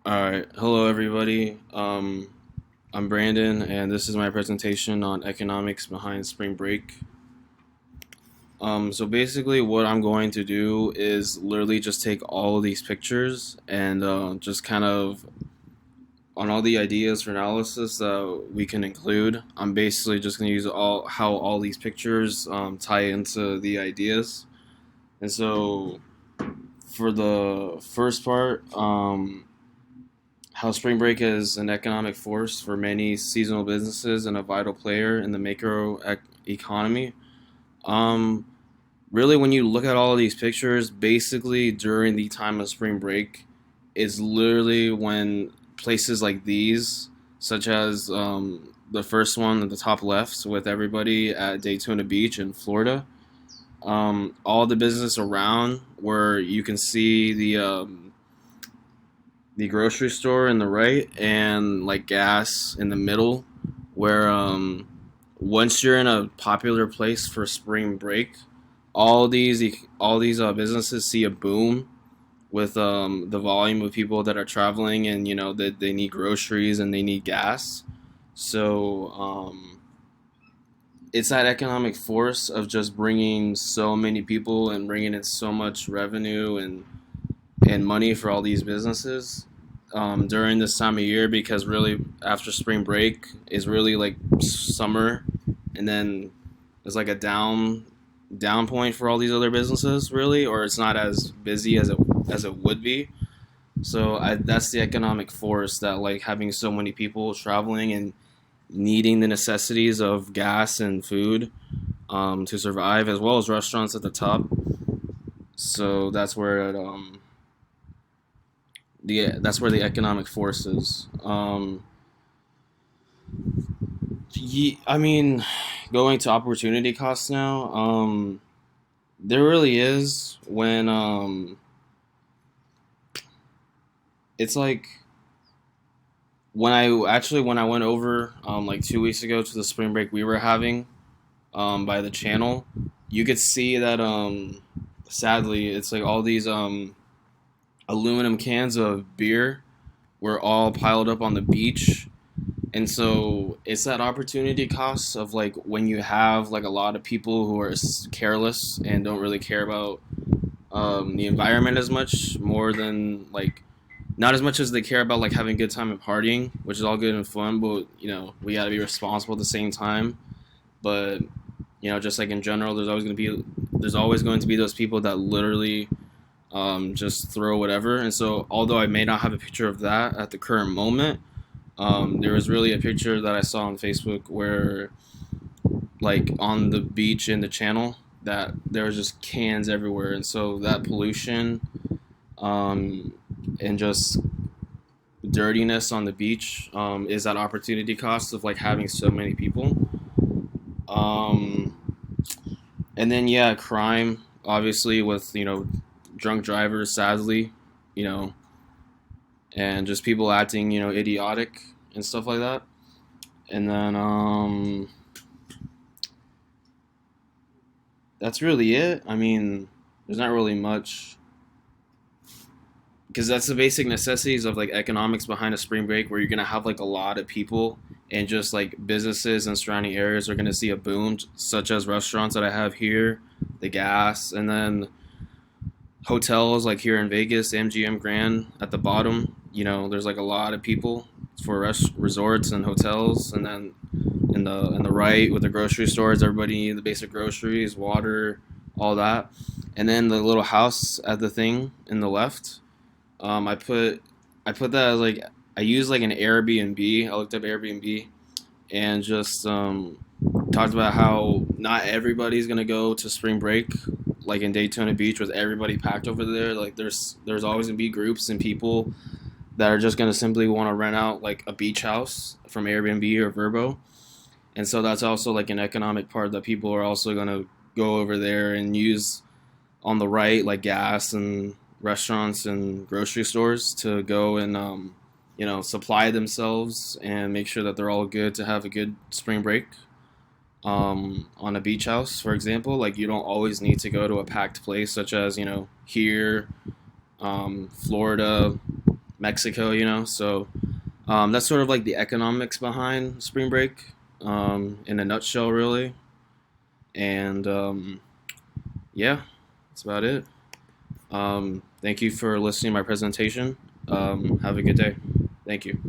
All right. Hello, everybody. I'm Brandon, and this is my presentation on economics behind spring break. So basically, what I'm going to do is literally just take all of these pictures and just kind of on all the ideas for analysis that we can include. I'm basically just going to use all these pictures tie into the ideas. And so for the first part, how spring break is an economic force for many seasonal businesses and a vital player in the macro economy. Um, Really, when you look at all of these pictures, basically during the time of spring break, is literally when places like these, such as the first one at the top left with everybody at Daytona Beach in Florida, all the business around where you can see the grocery store in the right and like gas in the middle where once you're in a popular place for spring break all these businesses see a boom with the volume of people that are traveling and that they need groceries and they need gas. So it's that economic force of just bringing so many people and bringing in so much revenue and money for all these businesses during this time of year, because really after spring break is really like summer, and then it's like a down point for all these other businesses, really, or it's not as busy as it would be. So that's the economic force that like having so many people traveling and needing the necessities of gas and food to survive, as well as restaurants at the top. So that's where the economic force is. I mean, going to opportunity costs now. There really is when it's like when I went over like 2 weeks ago to the spring break we were having by the channel, you could see that sadly it's like all these aluminum cans of beer were all piled up on the beach. And so it's that opportunity cost of like when you have like a lot of people who are careless and don't really care about the environment as much, more than like not as much as they care about like having a good time and partying, which is all good and fun, but we got to be responsible at the same time. But just like in general, there's always going to be those people that literally just throw whatever. And so although I may not have a picture of that at the current moment, there was really a picture that I saw on Facebook where, like, on the beach in the channel, that there was just cans everywhere, and so that pollution, um, and just dirtiness on the beach, is that opportunity cost of like having so many people. Um, and then yeah, crime, obviously, with drunk drivers, sadly, you know, and just people acting idiotic and stuff like that. And then that's really it. I mean, there's not really much, because that's the basic necessities of like economics behind a spring break, where you're gonna have like a lot of people and just like businesses and surrounding areas are gonna see a boom, such as restaurants that I have here, the gas, and then hotels like here in Vegas, MGM Grand at the bottom. There's like a lot of people for resorts and hotels, and then in the right with the grocery stores, everybody needs the basic groceries, water, all that. And then the little house at the thing in the left, I put that as like I use like an Airbnb. I looked up Airbnb and just talked about how not everybody's gonna go to spring break like in Daytona Beach with everybody packed over there. Like there's always gonna be groups and people that are just gonna simply want to rent out like a beach house from Airbnb or Verbo. And so that's also like an economic part that people are also gonna go over there and use on the right, like gas and restaurants and grocery stores, to go and supply themselves and make sure that they're all good to have a good spring break on a beach house, for example. Like you don't always need to go to a packed place, such as here, Florida, Mexico, you know. So that's sort of like the economics behind spring break, in a nutshell, really. And yeah, that's about it. Thank you for listening to my presentation. Have a good day. Thank you.